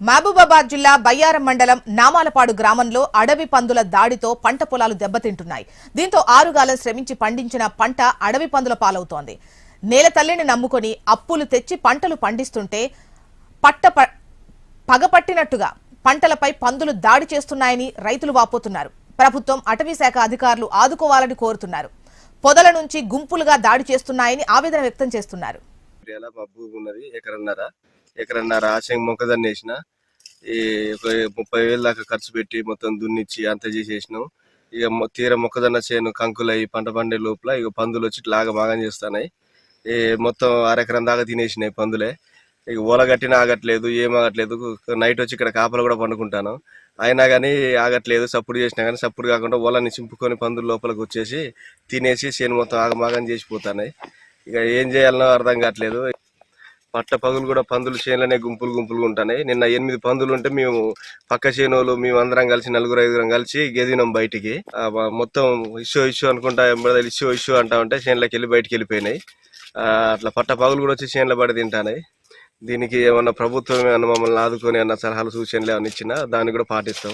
మహబూబాబాద్ జిల్లా బయ్యారం మండలం నామాలపాడు గ్రామంలో అడవి పందుల దాడితో పంట పొలాలు దెబ్బతింటున్నాయి. దీంతో ఆరుగాలం శ్రమించి పండించిన పంట అడవి పందుల పాలవుతోంది. నేల తల్లిని నమ్ముకొని అప్పులు తెచ్చి పంటలు పండిస్తుంటే పగపట్టినట్టుగా పంటలపై పందులు దాడి చేస్తున్నాయని రైతులు వాపోతున్నారు. ప్రభుత్వం అటవీ శాఖ అధికారులు ఆదుకోవాలని కోరుతున్నారు. పొదల నుంచి గుంపులుగా దాడి చేస్తున్నాయని ఆవేదన వ్యక్తం చేస్తున్నారు. ఎకరన్నర ఆశయం మొక్కజొన్న వేసిన ఈ 30,000 దాకా ఖర్చు పెట్టి మొత్తం దున్నిచ్చి అంత చేసేసినాం. ఇక తీర మొక్కజొన్న చేను కంకులై పంట పండే లోపల ఇక పందులు వచ్చి లాగా మాగం చేస్తున్నాయి. ఈ మొత్తం అరెకరం దాకా తినేసినాయి పందులే. ఇక ఓలగట్టిన ఆగట్లేదు, ఏం ఆగట్లేదు. నైట్ వచ్చి ఇక్కడ కాపలు కూడా పండుకుంటాను, అయినా కానీ ఆగట్లేదు. సప్పుడు చేసినా కానీ సప్పుడు కాకుండా ఓలని చింపుకొని పందులు లోపలికి వచ్చేసి తినేసి చేను మొత్తం ఆగమాగం చేసిపోతున్నాయి. ఇక ఏం చేయాలనో అర్థం కావట్లేదు. పట్ట పగులు కూడా పందులు చేనులనే గుంపులుగా ఉంటున్నాయి. నిన్న 8 పందులు ఉంటే మేము పక్క చేనులు మేము అందరం కలిసి 4-5 కలిసి గెదినాం బయటికి. మొత్తం ఇష్యూ అనుకుంటా ఇష్యూ అంటా ఉంటే చేనులోకి వెళ్ళి బయటికి వెళ్ళిపోయినాయి. అట్లా పట్ట పగులు కూడా వచ్చి చేనుల పడి తింటాయి. దీనికి ఏమన్నా ప్రభుత్వం ఏమన్నా మమ్మల్ని ఆదుకొని అన్న సలహాలు సూచనలు ఏమన్నా ఇచ్చినా దాన్ని కూడా పాటిస్తాం.